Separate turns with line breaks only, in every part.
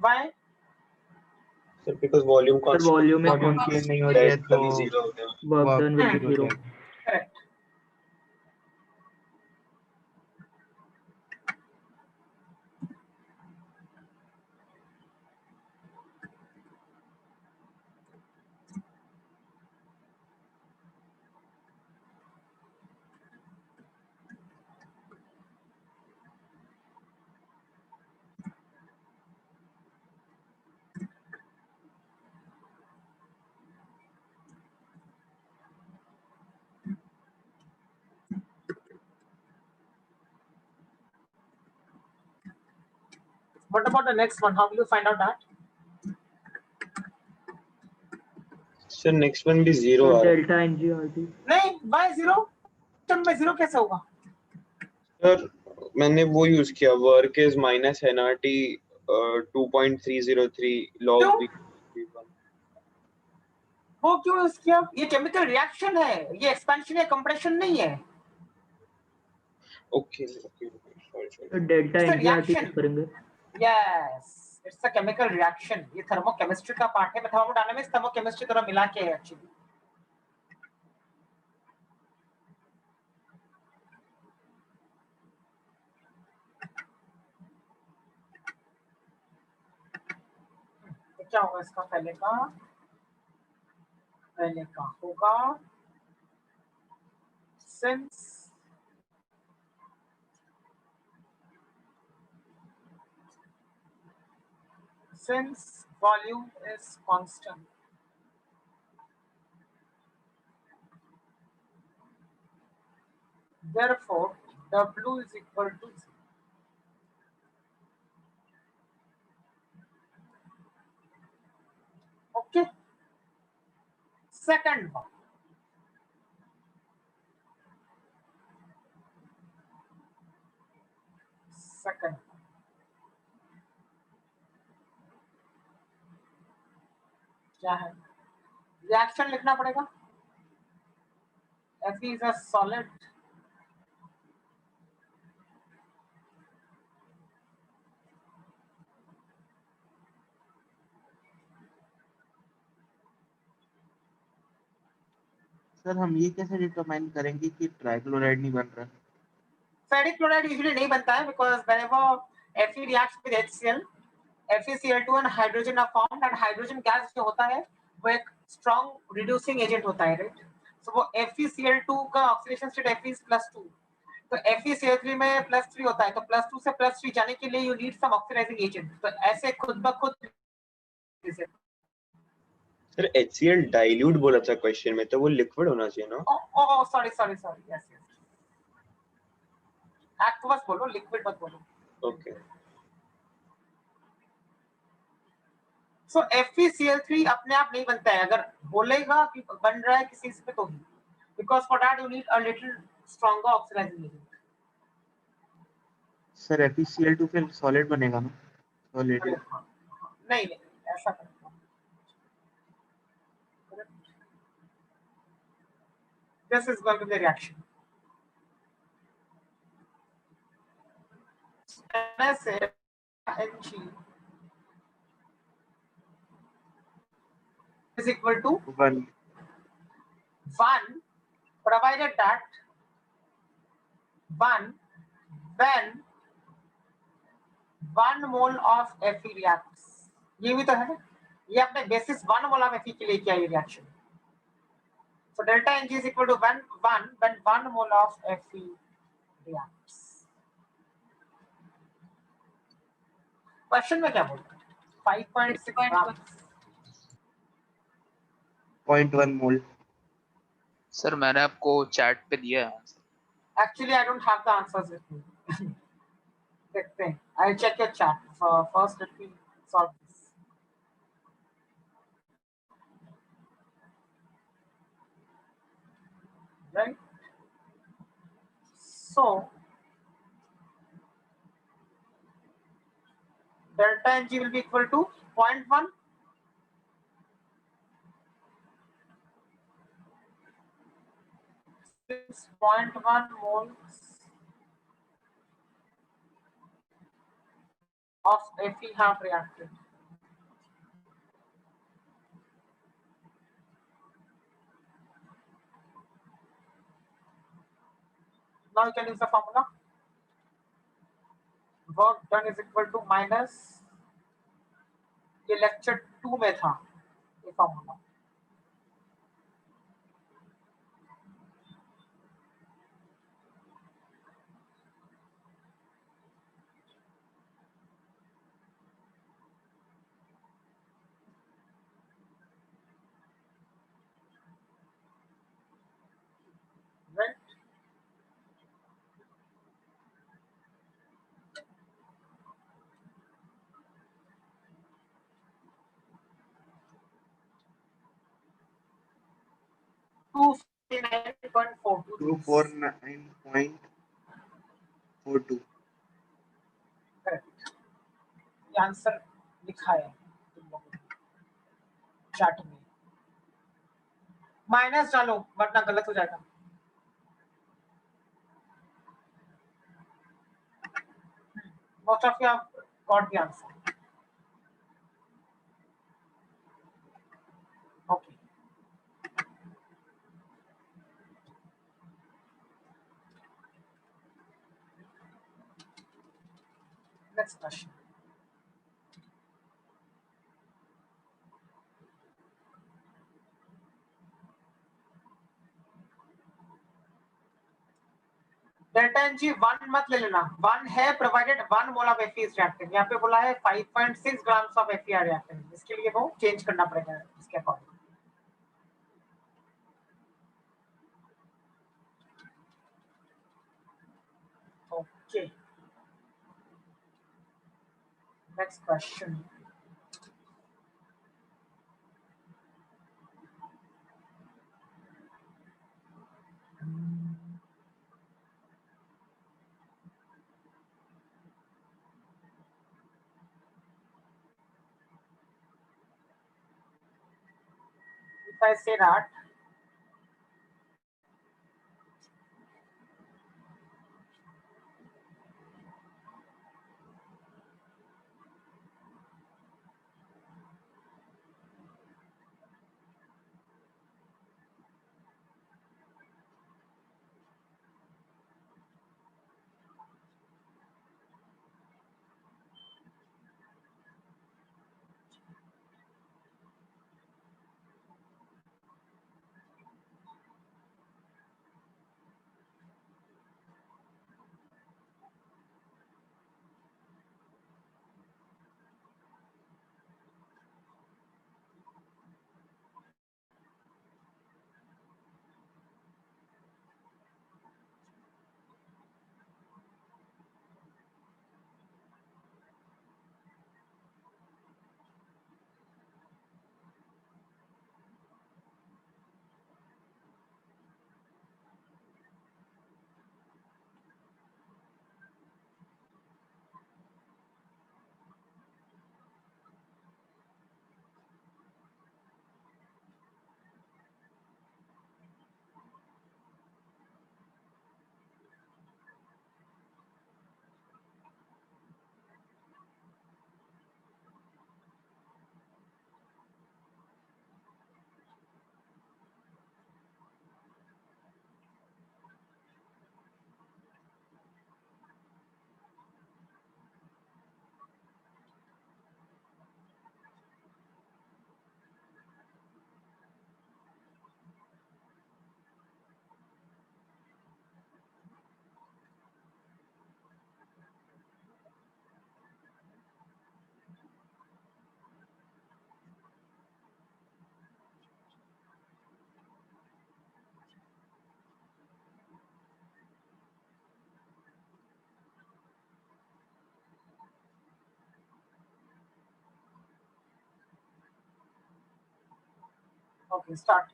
Why?
Sir, because volume
sir
constant
volume में
volume change नहीं हो रही है तो
basically zero हो गया.
Work done will be
zero हो
जीरो।
जाएगा।
Correct. What about the next one? How will you find out that?
Sir, next one भी zero आ रहा है.
Delta n g R T.
नहीं, why zero? टर्म में जीरो कैसे होगा?
Sir, मैंने वो यूज किया, work is minus NRT 2.303 log
क्यों?
3.31.
वो क्यों यूज किया? ये केमिकल रिएक्शन है, ये एक्सपेंशन या कंप्रेशन नहीं है।
Okay. Sorry.
तो delta
It's a
n g R T
reaction.
Use करेंगे।
Yes, it's a chemical reaction. ये थर्मोकेमिस्ट्री का पार्ट है। थर्मोडायनामिक्स थर्मोकेमिस्ट्री थोड़ा मिला के है एक्चुअली। तो क्या होगा इसका? पहले का होगा since volume is constant, therefore W is equal to 0. Okay. Second one. क्या है? रिएक्शन लिखना पड़ेगा. Fe is a solid.
Sir हम ये कैसे डिटरमाइन करेंगे कि ट्राइक्लोराइड नहीं बन रहा?
Ferric chloride usually नहीं बनता है because whenever Fe reacts with HCl, FeCl2 and hydrogen are formed and hydrogen gas जो होता है वो एक strong reducing agent होता है, right? So वो FeCl2 का oxidation state Fe is +2. तो FeCl3 में +3 होता है, तो +2 से +3 जाने के लिए you need some oxidizing agent. तो ऐसे खुद ब खुद
सर HCl dilute बोला था क्वेश्चन में, तो वो लिक्विड होना चाहिए ना?
Oh, sorry. Yes. Aqueous बोलो, liquid मत बोलो.
Okay.
So FeCl3 अपने आप नहीं बनता है, अगर बोलेगा कि बन रहा है किसी से तो ही, because for that you need a little stronger oxidizing agent.
Sir FeCl2 फिर सॉलिड बनेगा ना? सॉलिड
नहीं ऐसा करना. This is going to be the reaction. NaCl Ng is equal to
1
provided that 1 when 1 mole of Fe reacts. ये भी तो है ना, ये अपने बेसिस 1 मोल ऑफ Fe के लिए किया ये reaction. So delta Ng is equal to 1 when 1 mole of Fe reacts. Question में क्या बोलते हैं? 5.6
0.1 मोल।
सर मैंने आपको चैट पे दिया है answer.
Actually, I don't have the answers with me. देखते हैं. I'll check your chat. First, let me solve this. Right? So, delta Ng will be equal to 0.1. Since 0.1 moles of Fe have reacted. Now you can use the formula. Work done is equal to minus, ये lecture 2 में था ये formula. Right? Two 49.42.
249.42.
Correct. ये answer लिखा है तुम लोगों ने चैट में. माइनस डालो वरना गलत हो जाएगा. Most of you have got the answer. Okay. Next question. Delta n g 1 मत ले लेना. 1 है provided 1 mole of F is reactive. यहाँ पे बोला है 5.6 grams of F are reactive. इसके लिए वो चेंज करना पड़ेगा इसके according. Okay. Next question. If I say that okay, start.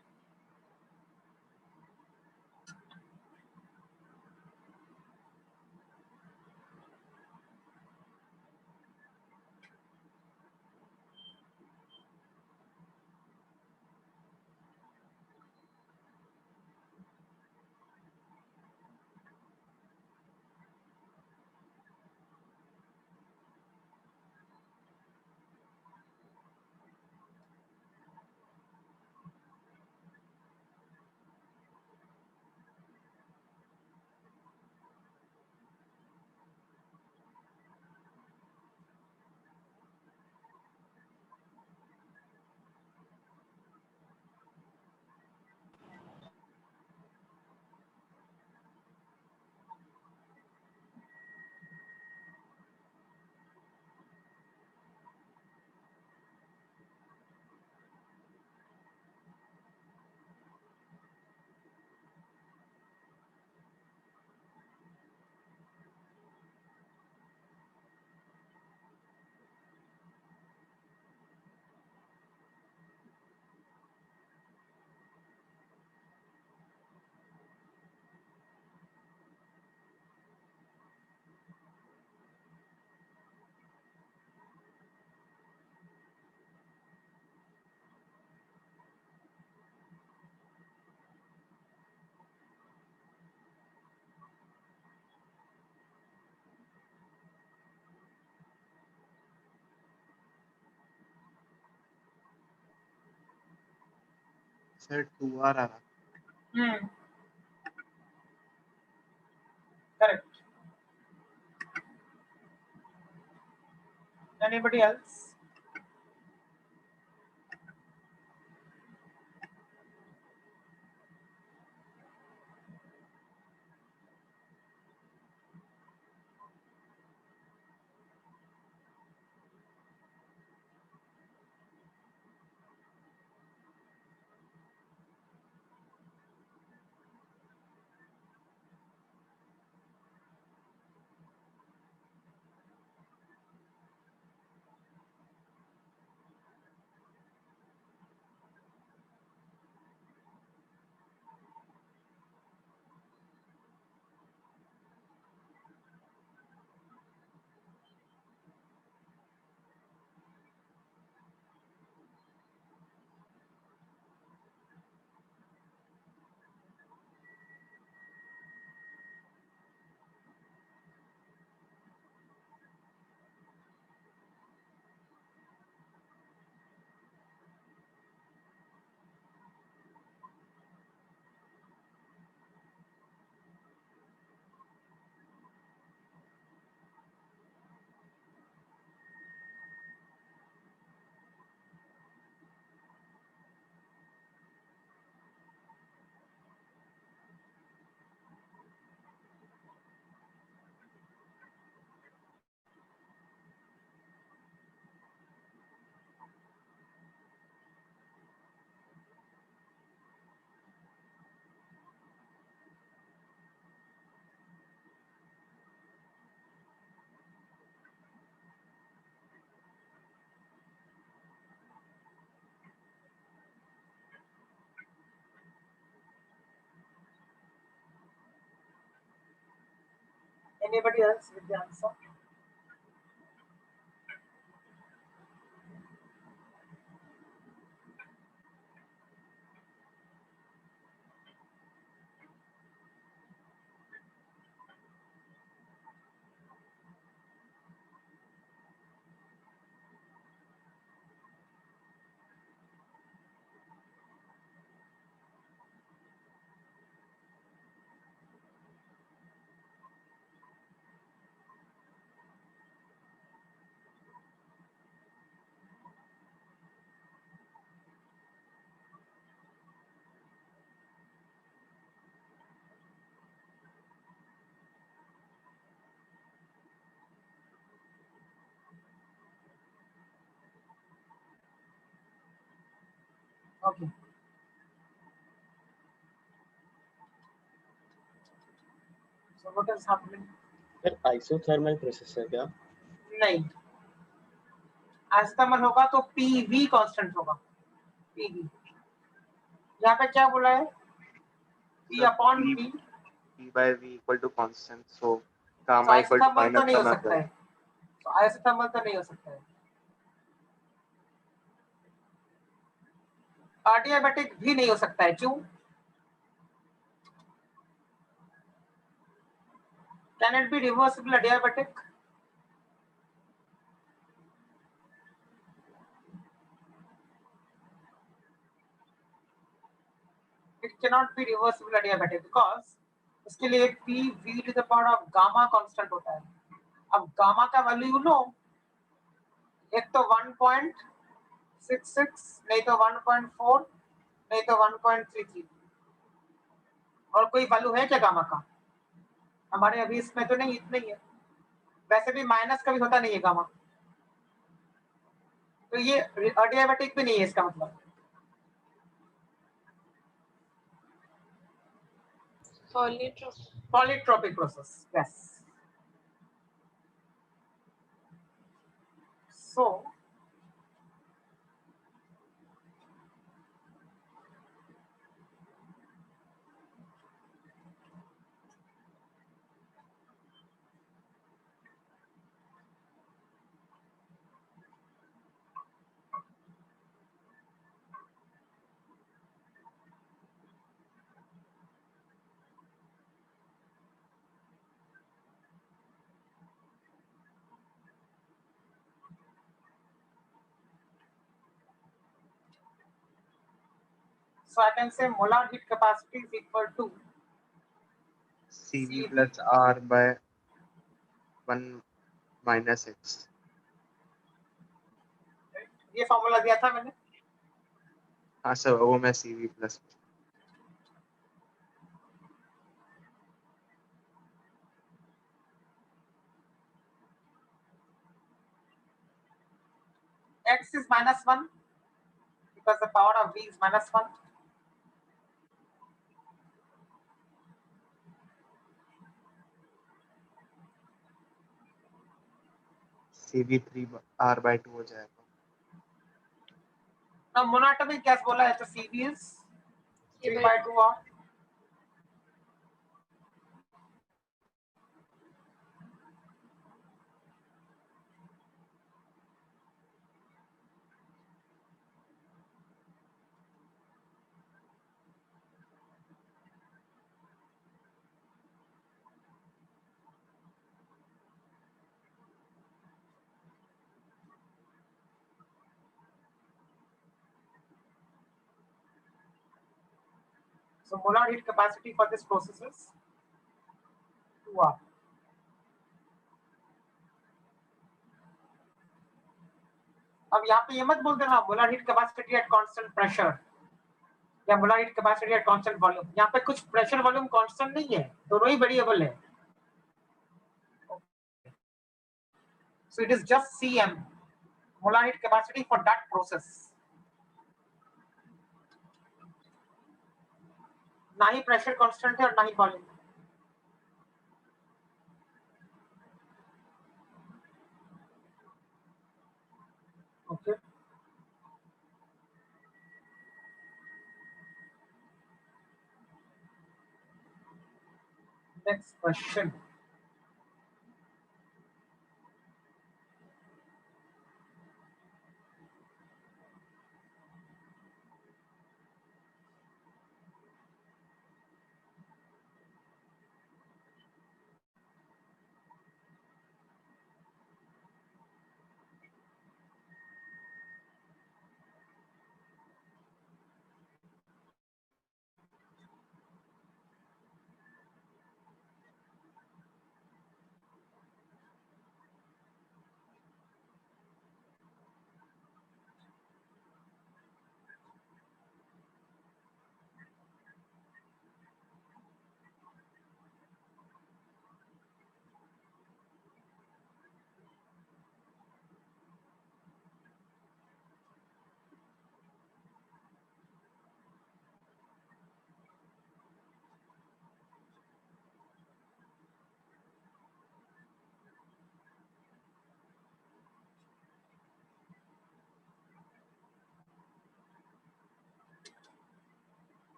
Sir 2R आ रहा.
Correct. Anybody else? Anybody else with the answer? Okay. So what is happening?
Sir isothermal process है क्या?
नहीं, आइसोथर्मल होगा तो PV कांस्टेंट होगा. PV यहाँ पे क्या बोला है? P upon
P
P.
by V equal to constant. So
तो
gamma equal to
आइसोथर्मल तो
minus
नहीं हो
gamma
सकता है. तो आइसोथर्मल तो नहीं हो सकता है. एडियाबेटिक भी नहीं हो सकता है. क्यों? Can it be reversible adiabatic? It cannot be reversible adiabatic because इसके लिए PV to the power of gamma constant होता है. अब गामा का वैल्यू लो, एक तो 1.66, नहीं तो 1.4, नहीं तो 1.33. और कोई वैल्यू है क्या गामा का? हमारे अभी इसमें तो नहीं, इतना ही है. वैसे भी माइनस का भी होता नहीं है गामा. तो ये adiabatic भी नहीं है इसका मतलब. Polytropic process. Yes. So So I can say molar heat capacity is equal to
CV plus R by 1 minus X.
ये फॉर्मूला दिया था मैंने.
हाँ सर वो मैं CV plus
X is -1 because the power of V is -1.
CV 3R by 2 हो जाएगा.
Now monatomic gas बोला है तो CV is 3/2R. So molar heat capacity for this process is 2R. अब यहाँ पे ये मत बोल देना molar heat capacity at constant pressure या molar heat capacity at constant volume. यहाँ पे कुछ प्रेशर वॉल्यूम कांस्टेंट नहीं है, दोनों ही वेरिएबल है. So it is just Cm, molar heat capacity for that process. ना ही प्रेशर कांस्टेंट है और ना ही volume. Okay. Next question.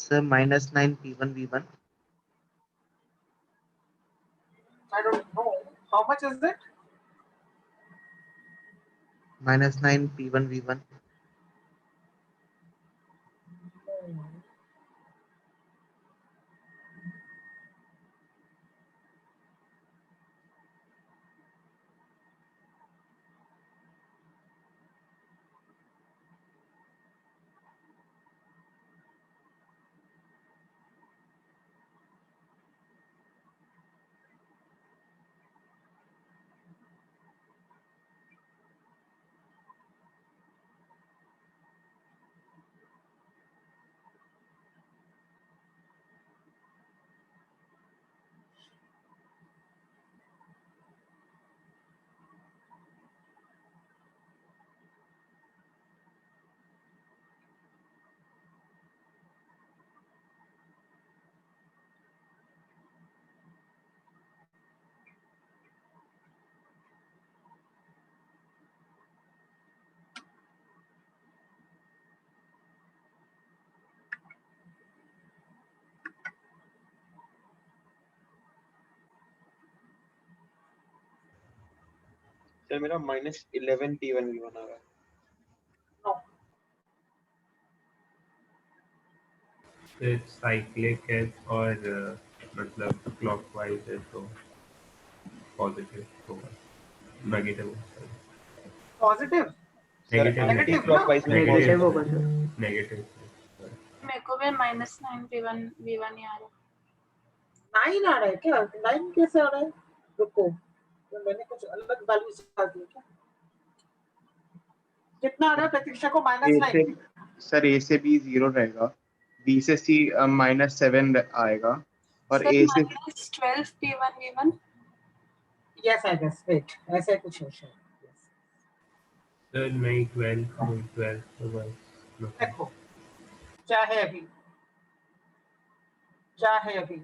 Sir -9 P1 V1
I don't know how much is it.
-9 P1 V1
sir मेरा -11 P1 V1 आ रहा है।
No.
Cyclic है और मतलब क्लॉकवाइज है तो पॉजिटिव होगा, negative
Positive.
Sir
negative
anti
Negative,
clockwise में
नेगेटिव
positive
होगा
है।
सर।
नेगेटिव
मेरे को भी -9 V1 ही आ रहा है।
9 आ रहा है क्या? 9 कैसे आ रहा है? रुको, तो मैंने कुछ अलग वैल्यू डाल दी क्या? कितना आ रहा है प्रतीक्षा को?
A से
-9.
सर A से B 0 रहेगा, B से C -7 आएगा और
सर
A से
-12 P1 V1
Yes, I guess. Wait, ऐसा कुछ है शायद. Yes.
सर नहीं 12 तो बस
देखो क्या है अभी, क्या है अभी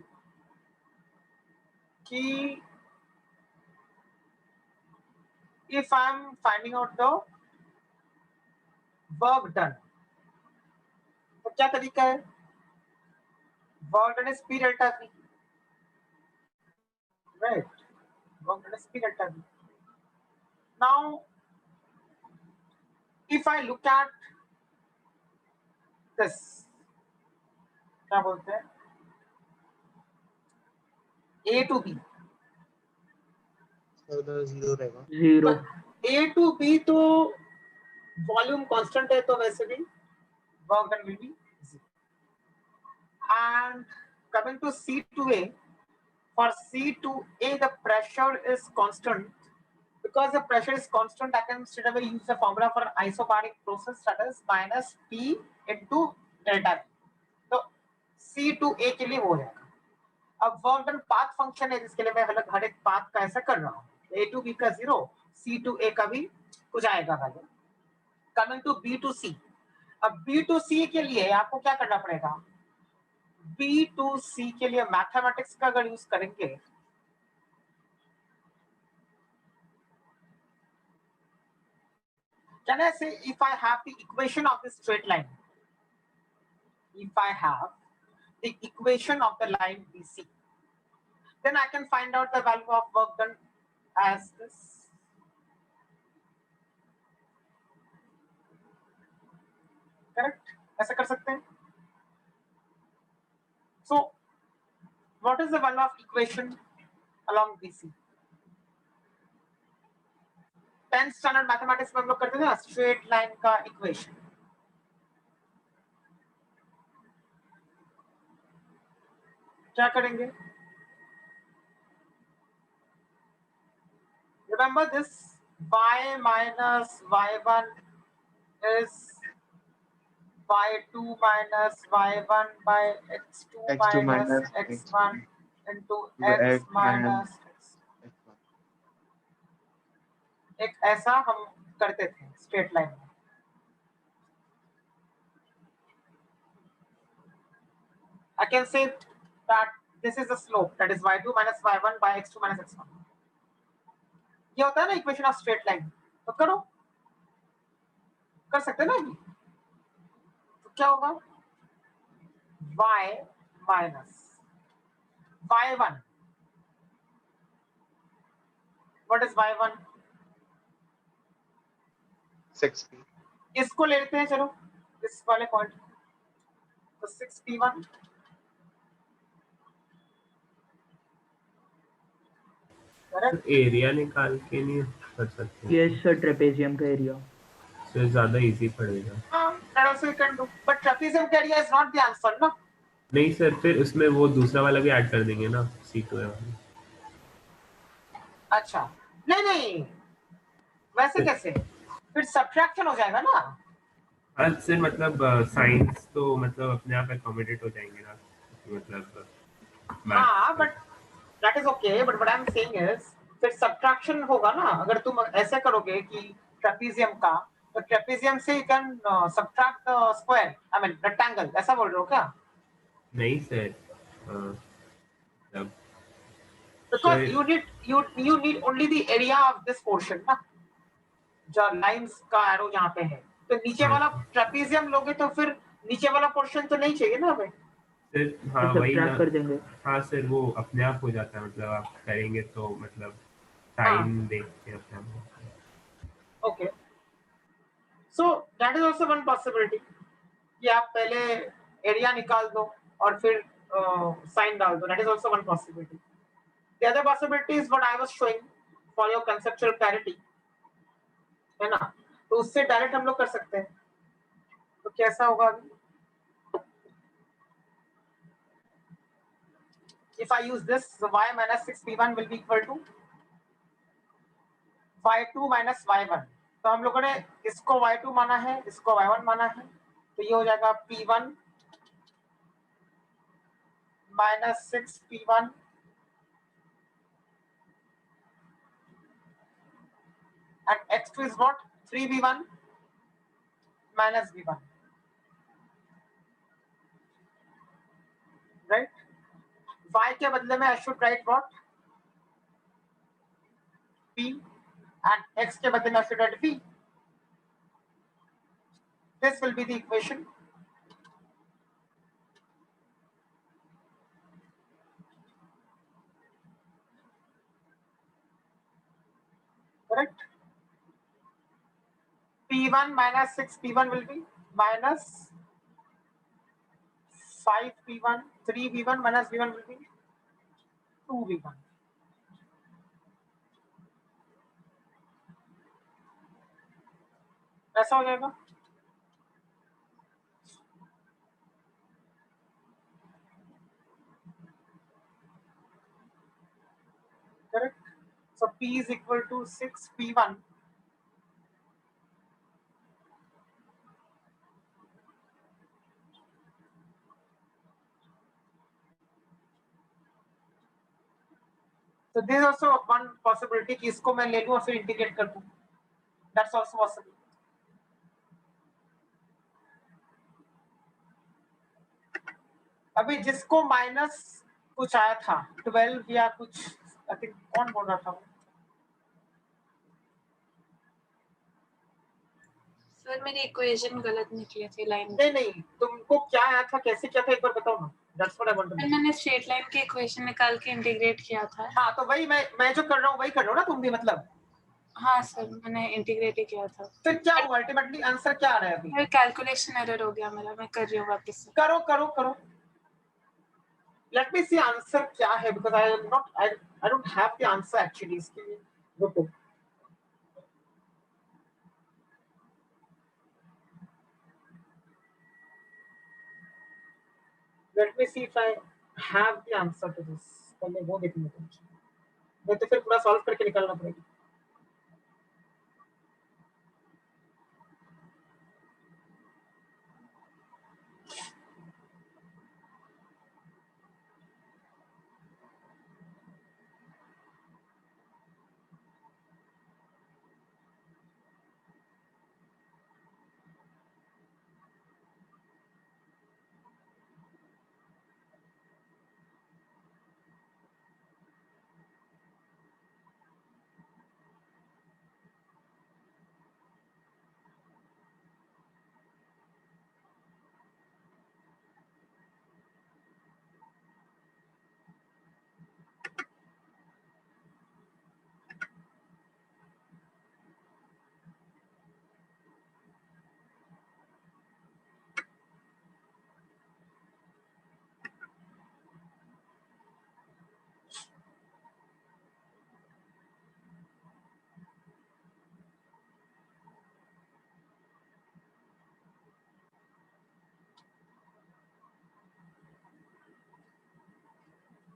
कि if I'm finding out the work done, तो क्या तरीका है? Work done is P delta V, right? Work done is P delta V. Now, if I look at this, क्या बोलते हैं? A to B.
सर 0 रहेगा।
0
A to B तो volume constant है, तो वैसे भी work done will be 0. And coming to C to A, for C to A the pressure is constant. Because the pressure is constant, I can straight away use the formula for isobaric process, that is minus P into delta V. तो C to A के लिए वो रहेगा. अब work done path function है जिसके लिए मैं अलग हर एक पाथ का ऐसा कर रहा हूँ. A to B का 0, C to A का भी कुछ आएगा value. Coming to B to C, अब B to C के लिए आपको क्या करना पड़ेगा? B to C के लिए मैथमेटिक्स का अगर यूज करेंगे, can I say if I have the equation of the straight line, if I have the equation of the line BC, then I can find out the value of work done as this. Correct? ऐसा कर सकते हैं. So, what is the value of equation along BC? 10th standard mathematics में हम लोग करते थे ना स्ट्रेट लाइन का इक्वेशन. क्या करेंगे? Remember this y minus y1 is y2 minus y1 by x2 minus x1 into x minus x. एक ऐसा हम करते थे स्ट्रेट लाइन में. I can say that this is the slope, that is y2 minus y1 by x2 minus x1. ये होता है ना इक्वेशन ऑफ स्ट्रेट लाइन. तो करो, कर सकते हैं ना. तो क्या होगा? y minus y1. What is y1?
6p.
इसको ले लेते हैं, चलो इस वाले पॉइंट, तो 6p1 करेक्ट।
एरिया निकाल के नहीं कर सकते?
यस सर, ट्रेपेजियम का एरिया।
तो ज्यादा इजी पड़ेगा।
हाँ, that also you can do, but trapezium का area is not the answer ना।
नहीं सर, फिर उसमें वो दूसरा वाला भी ऐड कर देंगे ना, C2A वाला।
अच्छा, नहीं वैसे कैसे, फिर सब्ट्रैक्शन हो जाएगा ना।
हाँ सर, मतलब साइंस तो मतलब अपने आप एकोमोडेट हो जाएंगे ना, मतलब
हाँ, but that is okay, but what I am saying is फिर सब्ट्रैक्शन होगा ना। अगर तुम ऐसे करोगे कि ट्रेपेजियम का, तो ट्रेपेजियम से you can subtract square, I mean rectangle, ऐसा बोल रहे हो क्या?
नहीं सर, मतलब
because
sir
you need only the area of this portion ना, जो लाइंस का एरो यहाँ पे है, तो नीचे वाला ट्रेपेजियम लोगे तो फिर नीचे वाला पोर्शन तो नहीं चाहिए ना हमें।
सर, हाँ
तो
वही ना।
सब्ट्रैक्ट कर देंगे।
हाँ सर, वो अपने आप हो जाता है, मतलब आप करेंगे तो मतलब
हाँ।
साइन देख के अपने आप।
Okay, so that is also one possibility कि आप पहले एरिया निकाल दो और फिर साइन डाल दो, that is also one possibility. The other possibility is what I was showing for your conceptual clarity, है ना, तो उससे डायरेक्ट हम लोग कर सकते हैं। तो कैसा होगा अभी? If I use this, so y minus 6p1 will be equal to y2 minus y1। तो हम लोगों ने इसको y2 माना है, इसको y1 माना है, तो ये हो जाएगा p1 minus 6p1 and x2 is what? 3b1 minus b1, right? y के बदले में I should write what? p, and x के बदले में I should write p. This will be the equation. Correct? p1 minus 6p1 will be minus 5p1, 3b1 minus b1 will be 2b1. ऐसा हो जाएगा। Correct? So p is equal to 6p1 so this is also one possibility कि इसको मैं ले लूं और फिर इंटीग्रेट कर दूं, that's also possible। अभी जिसको माइनस कुछ आया था 12 या कुछ, आई थिंक कौन बोल रहा था?
सर मेरी इक्वेशन गलत निकली थी लाइन।
नहीं, तुमको क्या आया था, कैसे क्या था, एक बार बताओ ना, that's what I want to know।
मैंने स्ट्रेट लाइन की इक्वेशन निकाल के इंटीग्रेट किया था।
हाँ, तो वही मैं जो कर रहा हूँ वही कर रहा हूँ ना तुम भी, मतलब
हाँ सर, मैंने इंटीग्रेट ही किया था।
फिर क्या हुआ अल्टीमेटली, आंसर क्या आ रहा है अभी?
मेरा कैलकुलेशन एरर हो गया मेरा, मैं कर रही हूँ वापस से।
करो। Let me see आंसर क्या है, because I don't have the answer actually। इसके लिए रुको, let me see if I have the answer to this। पहले वो देखने दो, नहीं तो फिर पूरा सॉल्व करके निकालना पड़ेगा।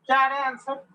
क्या आ रहा है आंसर?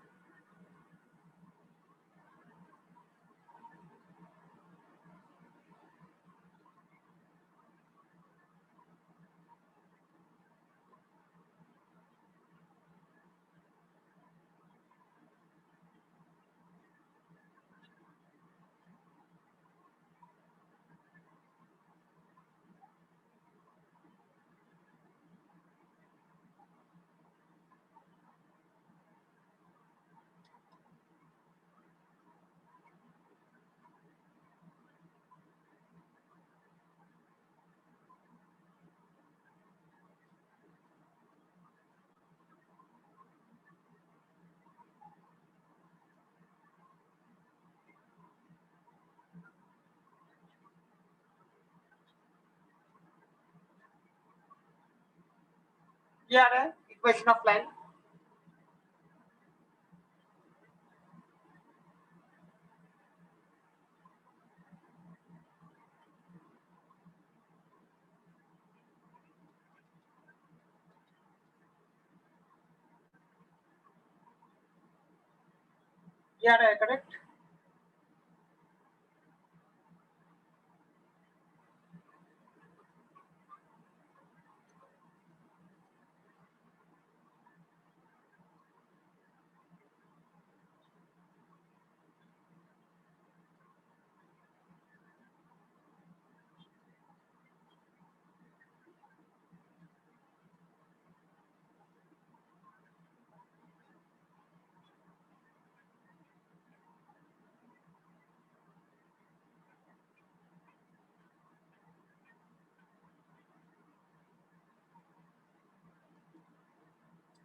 ये आ रहा है इक्वेशन ऑफ लाइन। ये आ रहा है correct.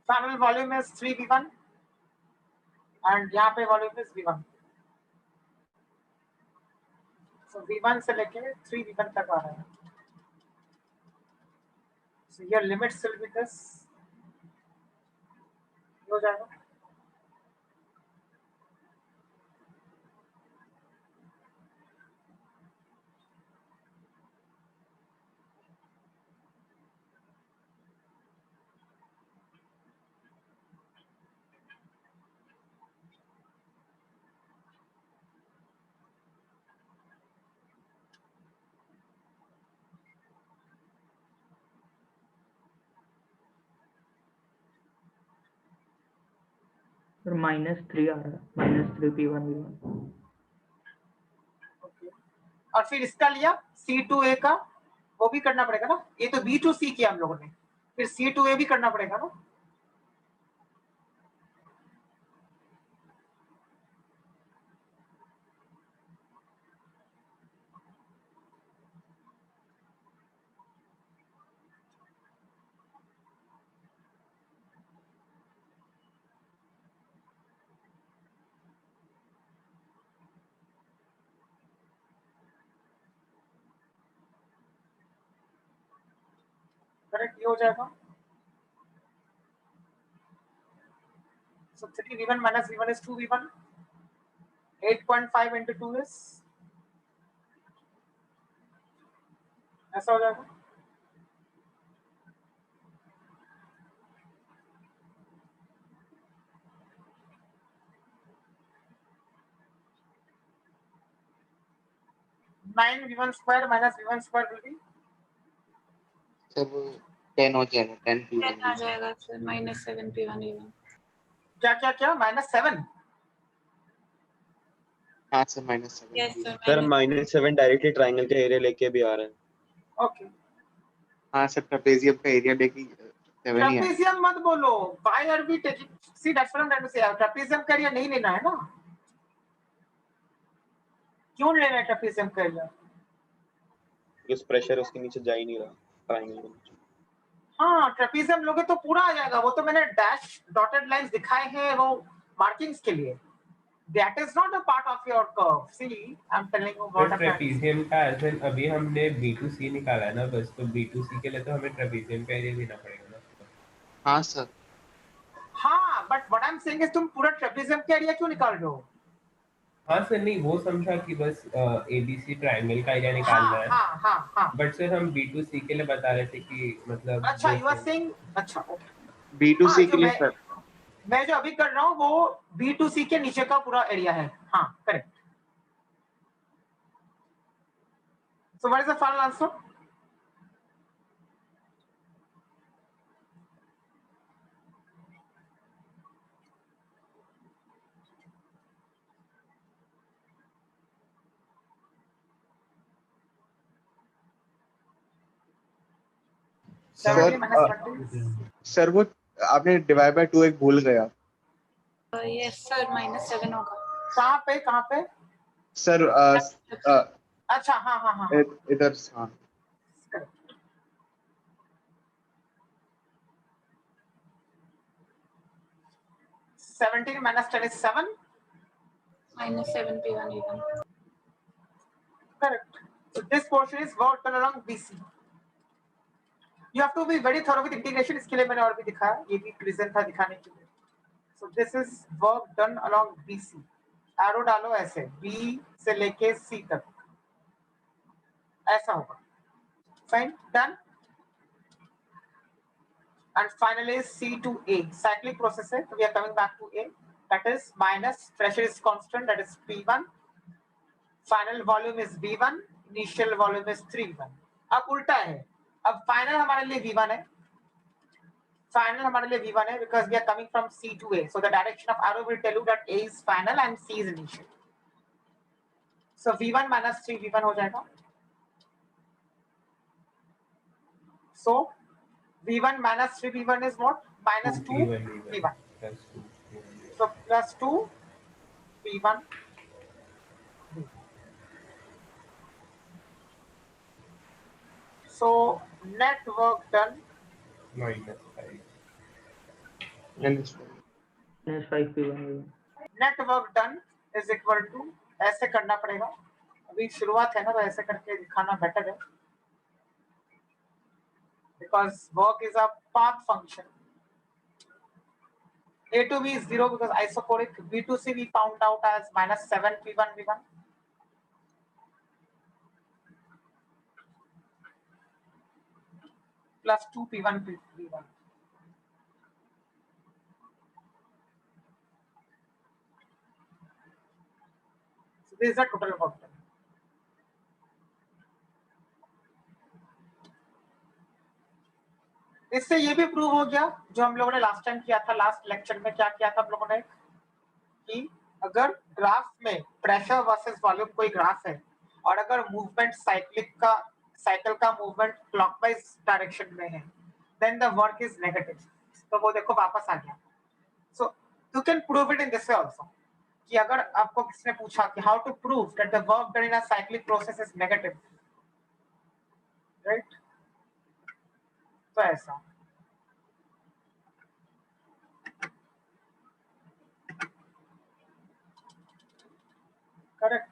Final volume is 3v1 and यहाँ पे volume is v1. So v1 से लेके 3v1 तक आ रहा है. So your limits will be this. हो जाएगा.
सर -3 आ रहा है, -3 P1 V1।
Okay. और फिर इसका लिया C2A का, वो भी करना पड़ेगा ना. ये तो B2C किया हम लोगों ने, फिर C2A भी करना पड़ेगा ना. करेक्ट, ये हो जाएगा. So 3v1 minus v1 is 2v1. 8.5 into 2 is ऐसा हो जाएगा. Nine v1 square minus v1 square will be
sir वो 10 हो जाएगा, 10
10 आ
P1
जाएगा सर, -7 P1 V1।
क्या क्या क्या -7.
हाँ sir -7
yes sir,
sir -7 directly triangle के एरिया लेके भी आ रहा है.
ओके.
हाँ सर ट्रेपेजियम का एरिया लेके 7 ही है।
ट्रेपेजियम मत बोलो. Why are we taking? See, that's what I'm trying to say. Trapezium का एरिया नहीं लेना है ना. क्यों लेना है ट्रेपेजियम का एरिया?
उस प्रेशर उसके नीचे जा ही नहीं रहा ट्रायंगल के नीचे.
हाँ, ट्रेपेजियम लोगे तो पूरा आ जाएगा. वो तो मैंने डैश डॉटेड लाइंस दिखाए हैं वो मार्किंग्स के लिए. That is not a part of your curve. See, I'm telling you what I'm trying to say.
Trapezium का ऐसे अभी हमने B2C निकाला है ना बस, तो B2C के लिए तो हमें ट्रेपेजियम का एरिया देना पड़ेगा ना.
हाँ सर
हाँ, but what I'm saying is तुम पूरा ट्रेपेजियम का एरिया क्यों निकाल रहे हो?
हाँ सर, नहीं वो समझा कि बस ABC ट्रायंगल का एरिया निकालना है.
हाँ.
बट सर हम B2C के लिए बता रहे थे कि मतलब
अच्छा, you are saying अच्छा.
B2C
हाँ,
के लिए
जो
सर
मैं जो अभी कर रहा हूँ वो B2C के नीचे का पूरा एरिया है. हाँ, correct. So what is the final answer?
Sir
17 minus 20.
Sir वो आपने डिवाइड बाय 2 एक भूल गया.
यस सर -7 होगा.
कहाँ पे?
सर
अच्छा, हाँ.
इधर. हाँ.
Correct. -17 minus 10 is 7.
-7 P1 V1.
Correct. So this portion is work done along BC. You have to be very thorough with integration. इसके लिए मैंने और भी दिखाया. ये भी reason था दिखाने के लिए. So this is work done along BC. Arrow डालो ऐसे B से लेके C तक. ऐसा होगा. Fine. Done. And finally C to A. Cyclic process है. So we are coming back to A. That is minus pressure is constant. That is P1. Final volume is V1. Initial volume is 3V1. अब उल्टा है. अब final हमारे लिए V1 है. Final हमारे लिए V1 है because we are coming from C to A. So the direction of arrow will tell you that A is final and C is initial. So V1 minus 3V1 हो जाएगा. So V1 minus 3V1 is what? Minus 2V1. So plus 2V1. So net work done
-5.
-5 P1 V1.
net work done is equal to ऐसे करना पड़ेगा. अभी शुरुआत है ना तो ऐसे करके दिखाना बेटर है because work is a path function. A to B is 0 because isochoric. B to C we found out as -7 P1 V1. Plus 2 P1 V1. So this is the total work done. इससे ये भी prove हो गया जो हम लोगों ने last time किया था. लास्ट लेक्चर में क्या किया था हम लोगों ने कि अगर ग्राफ में प्रेशर वर्सेस वॉल्यूम कोई ग्राफ है और अगर मूवमेंट साइकिल का मूवमेंट क्लॉकवाइज डायरेक्शन में है then the work is negative. तो वो देखो वापस आ गया. So you can prove it in this way also कि अगर आपको किसी ने पूछा कि how to prove that the work done in a cyclic process is negative, right? तो ऐसा करेक्ट.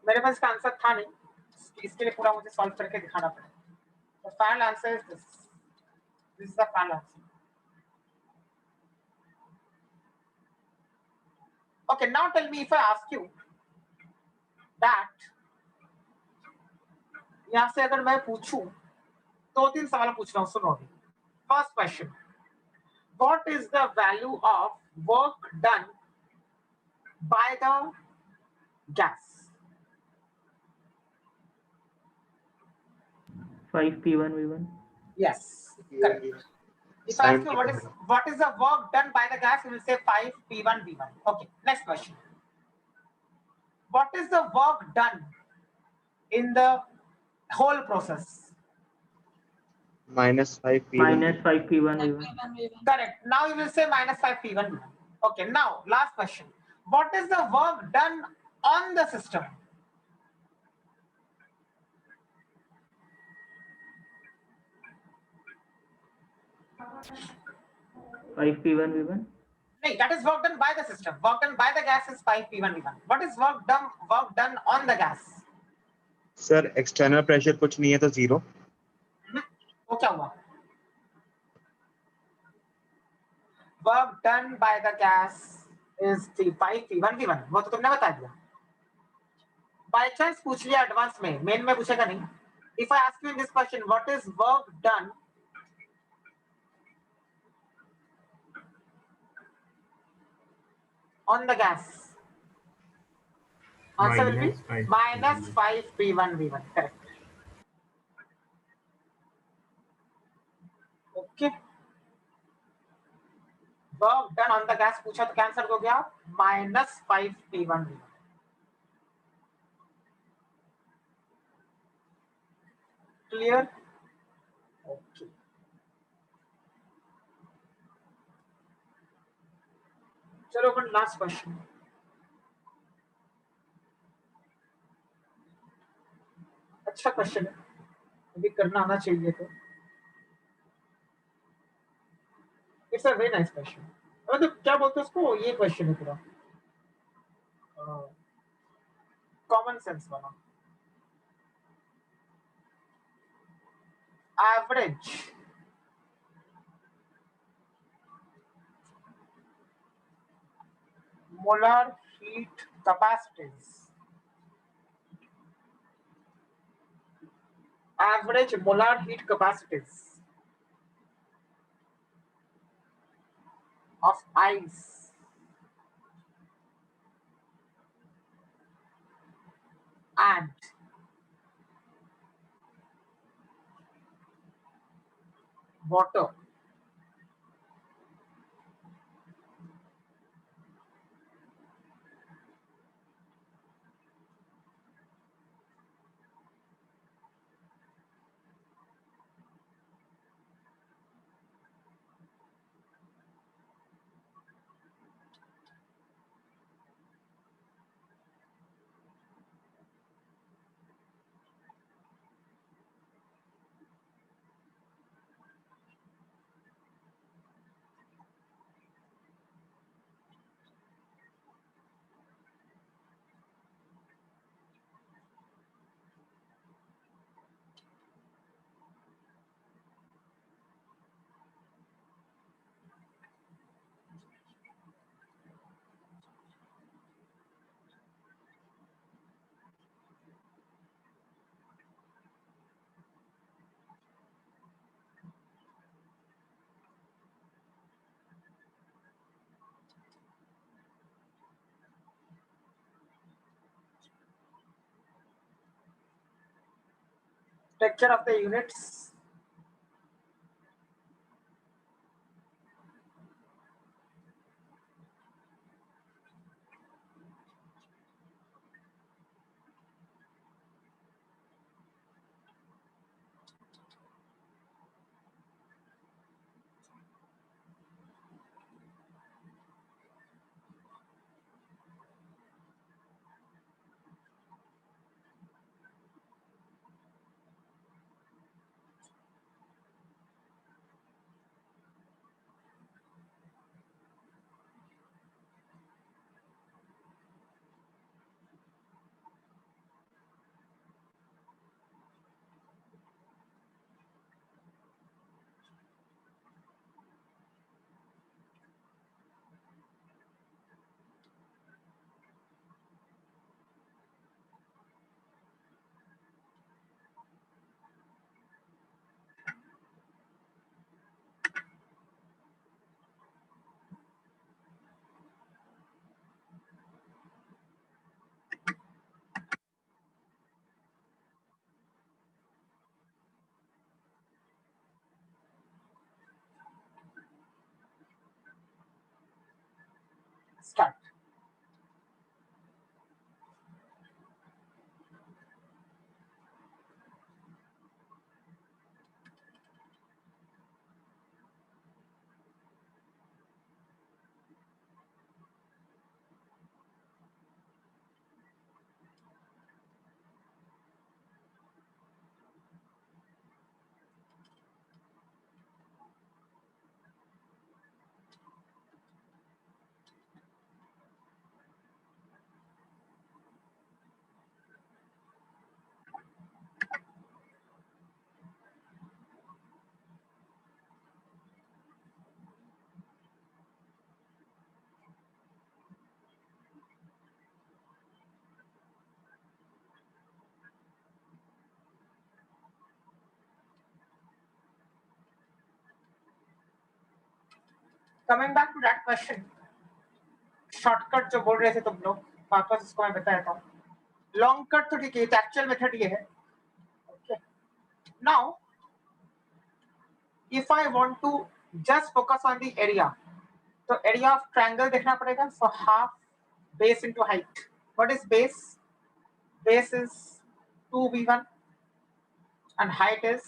मेरे पास इसका आंसर था नहीं, इसके लिए पूरा मुझे सॉल्व करके दिखाना पड़ेगा. तो final answer is this. This is the final answer. Okay, now tell me if I ask you that यहाँ से अगर मैं पूछूं 2-3 सवाल पूछ रहा हूँ. सुनो अभी. First question, what is the value of work done by the gas?
5 P1 V1.
Yes, correct. If I ask you what is the work done by the gas, you will say 5 P1 V1. Okay, next question. What is the work done in the whole process?
-5 P1.
-5 P1 V1.
P1 V1.
Correct. Now you will say -5 P1 V1. Okay, now last question. What is the work done on the system?
Five P1 V1.
No, that is work done by the system. Work done by the gas is 5 P1 V1. What is work done on the gas?
Sir external pressure कुछ नहीं है तो 0.
वो क्या हुआ? Work done by the gas is 5 P1 V1. वो तो तुमने बता दिया. By chance पूछ लिया एडवांस में, मेन में पूछेगा नहीं. If I ask you in this question, what is work done on the gas. Answer will be minus 5 P1 V1. Correct. Okay. Work done on the gas पूछा तो cancer हो गया minus 5 P1 V1. Clear? Okay. चलो अपन last question. अच्छा question है, अभी करना आना चाहिए तो. It's a very nice question. मतलब क्या बोलते हैं उसको, ये क्वेश्चन है पूरा कॉमन सेंस वाला. Average molar heat capacities. Average molar heat capacities of ice and water structure of the units. Start. Coming back to that question, shortcut जो बोल रहे थे तुम लोग, वापस इसको मैं बता देता हूँ। लॉन्ग कट तो ठीक है, एक्चुअल मेथड ये है। Okay, now if I want to just focus on the area, तो एरिया ऑफ ट्रायंगल देखना पड़ेगा। So half base into height. What is base? Base is 2v1 and height is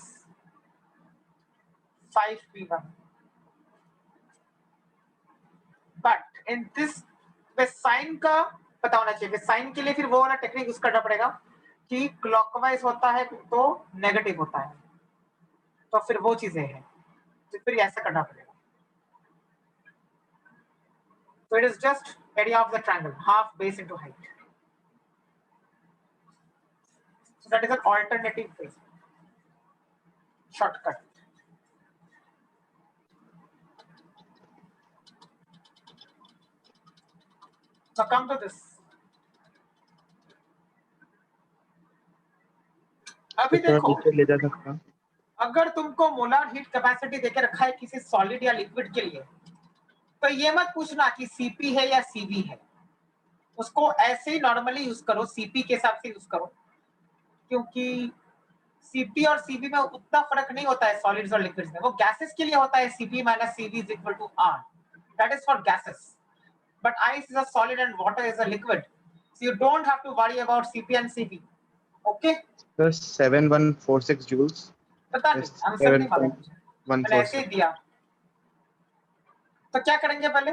5v1. But in this sign का पता होना चाहिए। Sign के लिए फिर वो वाला टेक्निक यूज करना पड़ेगा कि क्लॉकवाइज होता है तो नेगेटिव होता है, तो फिर वो चीजें हैं, तो फिर ऐसा करना पड़ेगा। So it is just area of the triangle, half base into height. So that is an alternative way, shortcut. So come to this. अभी देखो,
नीचे ले जा सकता।
अगर तुमको मोलार हीट कैपेसिटी देके रखा है किसी सॉलिड या लिक्विड के लिए, तो ये मत पूछना कि सीपी है या सीवी है। उसको ऐसे ही नॉर्मली यूज करो, सीपी के हिसाब से यूज करो, क्योंकि सीपी और सीवी में उतना फर्क नहीं होता है सॉलिड्स और लिक्विड्स में। वो गैसेस के लिए होता है CP minus CV is equal to R, that is for gases. But ice is a solid and water is a liquid, so you don't have to worry about CP and CV. Okay,
तो 7146 joules,
पता नहीं, answer नहीं मालूम मुझे, मैंने ऐसे ही
7.146।
दिया। तो क्या करेंगे पहले?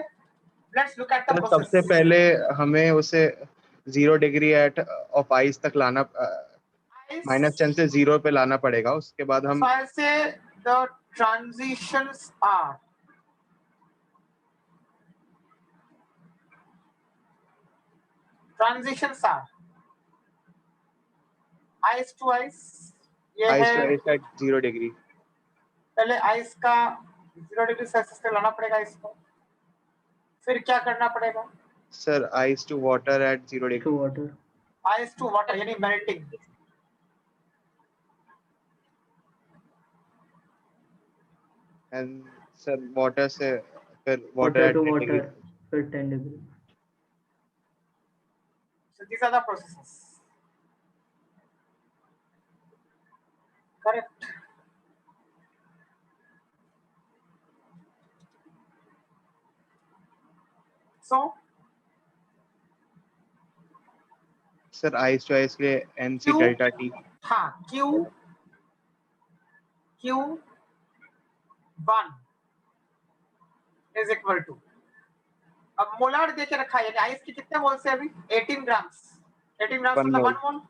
लेट्स लुक एट द
तो
प्रोसेस।
सबसे पहले हमें उसे 0 डिग्री एट ऑफ आइस तक लाना, -10 से 0 पे लाना पड़ेगा। उसके बाद हम
So I'll say the transitions are ice to ice, ये
आइस
है
टू आइस एट 0 डिग्री।
पहले आइस का 0 डिग्री सेल्सियस पे लाना पड़ेगा इसको, फिर क्या करना पड़ेगा?
Sir ice to water at 0
to
degree.
water.
Ice to water यानी मेल्टिंग।
एंड सर वाटर से फिर water
Water
at
to
10 degree.
water, फिर 10 degree.
So these are the processes. Correct. So
sir ice to ice के लिए NC
Q-
delta T।
हाँ, Q1 is equal to, अब molar देके रखा है, यानी आइस की कितने मोल से अभी? 18 ग्राम्स। 18 ग्राम्स
1
मतलब
मोल।
1 मोल।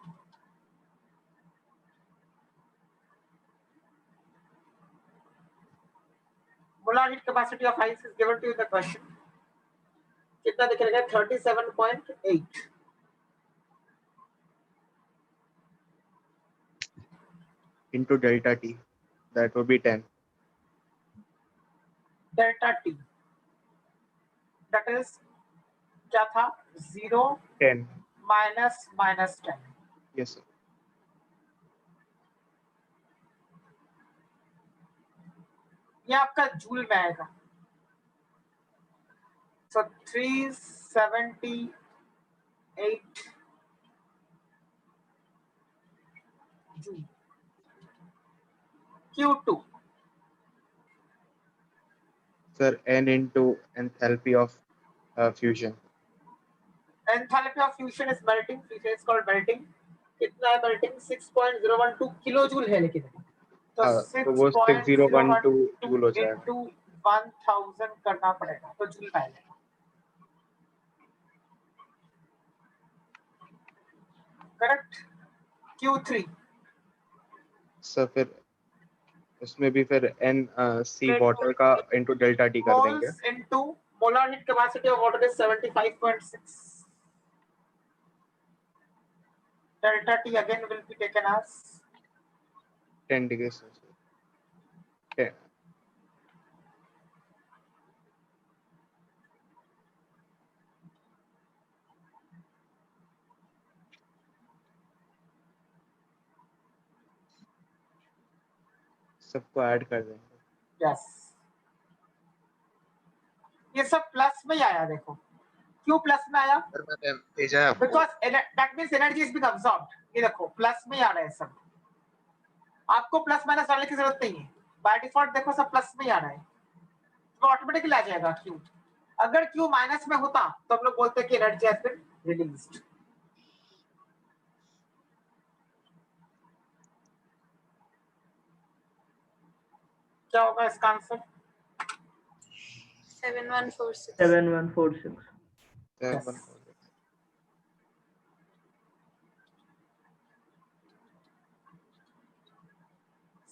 Molar heat capacity of ice is given to you in the question. कितना देके रखा है? 37.8।
into delta T, that would be 10.
Delta T that is क्या था? 0
10,
माइनस माइनस 10।
yes sir.
ये आपका जूल में आएगा। सो 378 joule. Q2
Sir, N into enthalpy of fusion.
enthalpy of fusion is melting, fusion is called melting। कितना है melting? 6.012 kilojoule है, लेकिन तो
तो वो 6012 जूल हो जाएगा।
into 1000 करना पड़ेगा, तो जूल में आएगा। करेक्ट। Q3
सर फिर उसमें भी फिर NC वाटर का into delta T कर देंगे।
moles into molar heat capacity of water is 75.6। delta T again will be taken as
10 degrees Celsius. Okay. सबको ऐड कर देंगे।
यस। ये सब प्लस में ही आया देखो, क्यों प्लस में आया?
सर मैंने भेजा है आपको।
Because that means energy is being absorbed. ये देखो प्लस में आ रहा है सब, आपको प्लस माइनस डालने की जरूरत नहीं है, बाय डिफॉल्ट देखो सब प्लस में ही आ रहा है, तो ऑटोमेटिकली आ जाएगा क्यू। अगर क्यू माइनस में होता तो हम लोग बोलते कि एनर्जी हैज बीन रिलीज्ड। क्या होगा इसका answer?
7146.
7146.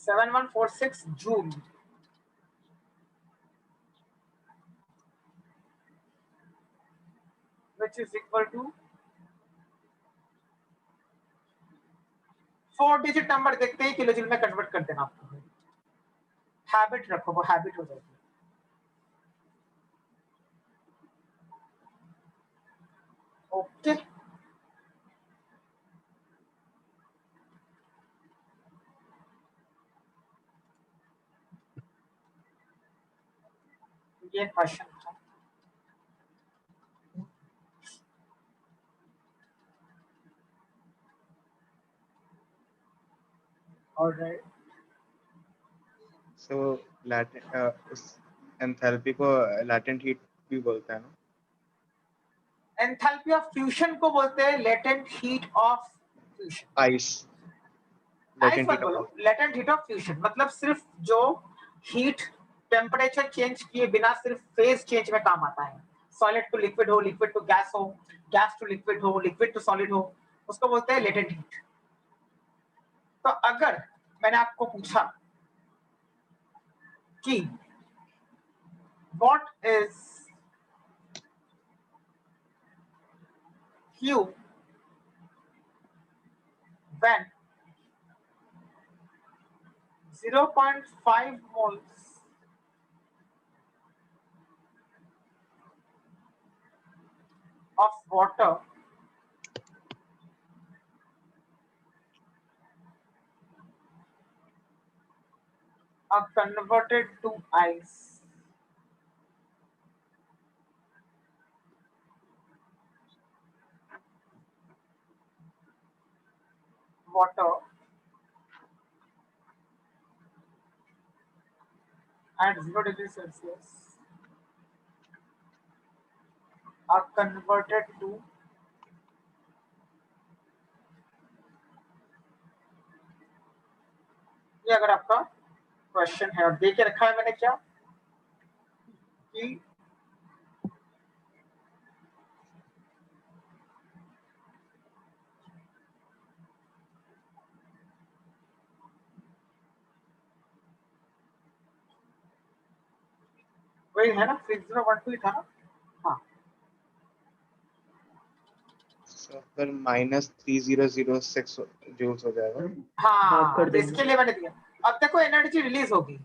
7146 joule. which is equal to 4 digit number देखते ही किलो जूल में कन्वर्ट कर देना आपको। हैबिट रखो, वो हैबिट हो जाएगी। ओके ये क्वेश्चन था। ऑलराइट,
सो उस एंथैल्पी को लैटेंट हीट भी बोलते हैं ना?
एंथैल्पी ऑफ फ्यूजन को बोलते हैं latent heat of fusion.
Ice
ice मत बोलो, लेटेंट हीट ऑफ फ्यूजन मतलब सिर्फ जो हीट टेम्परेचर चेंज किए बिना सिर्फ फेज चेंज में काम आता है। सॉलिड टू लिक्विड हो, लिक्विड टू गैस हो, गैस टू लिक्विड हो, लिक्विड टू सॉलिड हो, उसको बोलते हैं लेटेंट हीट। तो अगर मैंने आपको पूछा कि what is Q when 0.5 moles of water are converted to ice, water at 0 degrees Celsius are converted to ये अगर आपका क्वेश्चन है और दे के रखा है मैंने क्या कि वही है ना 6012 था ना। हाँ
फिर -3006 जूल्स हो जाएगा।
हाफ
हाँ
कर
तो
देंगे।
इसके लिए मैंने दिया। अब देखो एनर्जी रिलीज होगी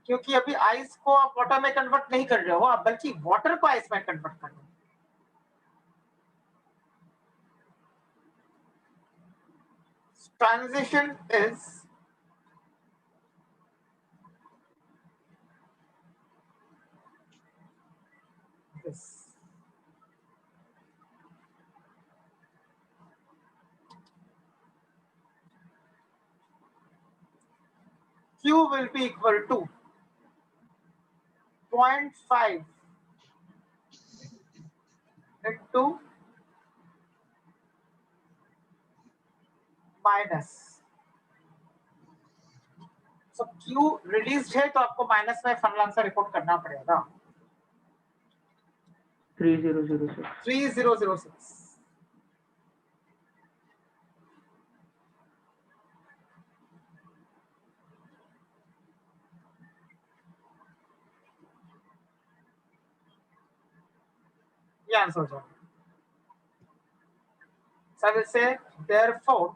क्योंकि अभी आइस को आप वाटर में कन्वर्ट नहीं कर रहे हो, आप बल्कि वाटर को आइस में कन्वर्ट कर रहे हो। Transition is this. Q will be equal to 0.5 into minus. So Q released है तो आपको माइनस में फाइनल आंसर रिपोर्ट करना पड़ेगा
3006.
3006। ये आंसर हो जाएगा। So I will say therefore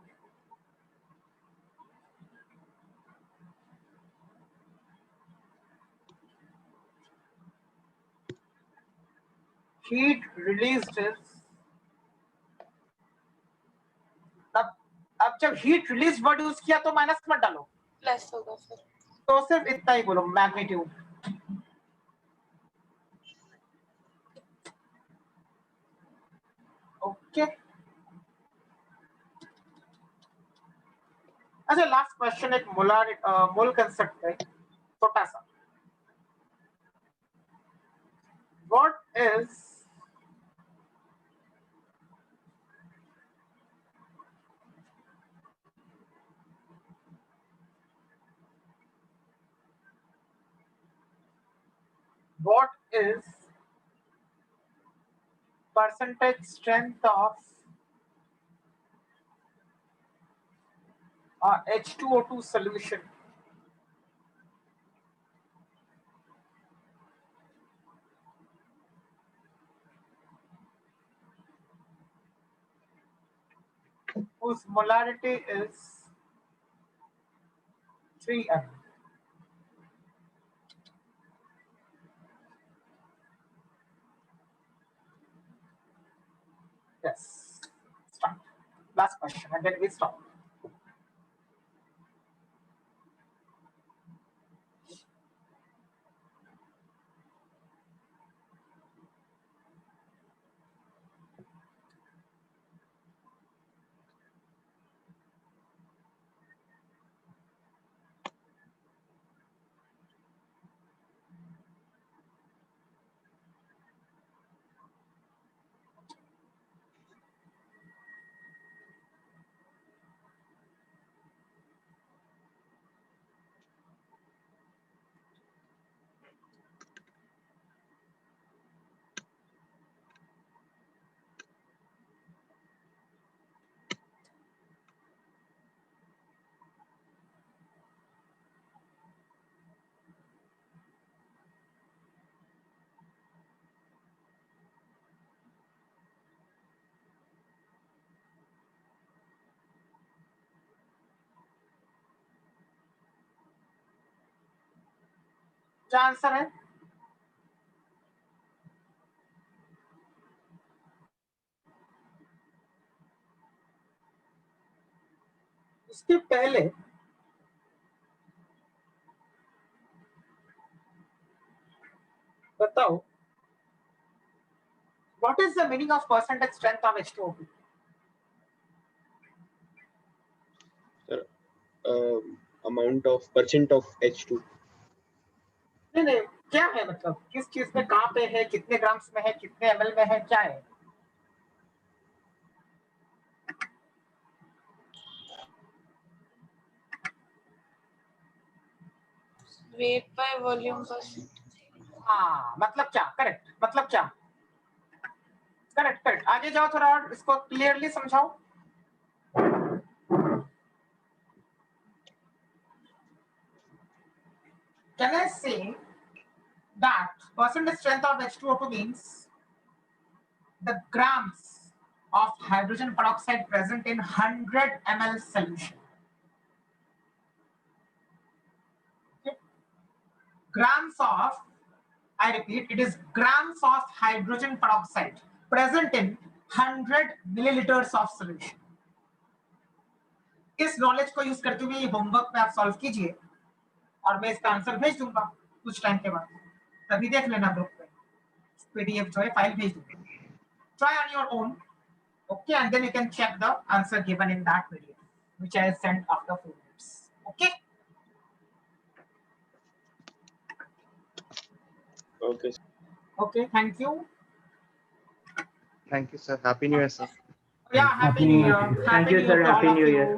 heat released is अब जब हीट रिलीज वर्ड यूज किया तो माइनस मत डालो,
प्लस होगा फिर।
तो सिर्फ इतना ही बोलो मैग्नीट्यूड। Okay. अच्छा, लास्ट क्वेश्चन एक मोल कंसेप्ट है छोटा सा. What is percentage strength of H2O2 solution? Whose molarity is 3m. Yes. Start. Last question, and then we stop. क्या आंसर है? इसके पहले बताओ, what is the meaning of percentage strength of H2O2?
Amount of percent of H2.
नहीं, क्या है मतलब, किस चीज में, कहाँ पे है, कितने ग्राम्स में है, कितने ml में है, क्या है?
weight by volume percent.
हाँ, मतलब क्या? करेक्ट, मतलब क्या? करेक्ट. आगे जाओ थोड़ा और इसको क्लियरली समझाओ. Can I say that percentage strength of H2O2 means the grams of hydrogen peroxide present in 100 ml solution? Okay. Grams of, I repeat, it is grams of hydrogen peroxide present in 100 milliliters of solution. इस knowledge को use करते हुए ये homework में आप solve कीजिए और मैं इसका आंसर भेज दूंगा कुछ टाइम के बाद. तभी देख लेना ग्रुप पे, पीडीएफ जो है फाइल भेज दूंगा. Try on your own, okay, and then you can check the answer given in that video which I sent after 4 minutes. Okay.
Okay.
Okay, thank you.
Thank you, sir. Happy New Year, sir.
Yeah, happy New Year.
Thank you, sir.
to all
Happy
of
New
you.
Year.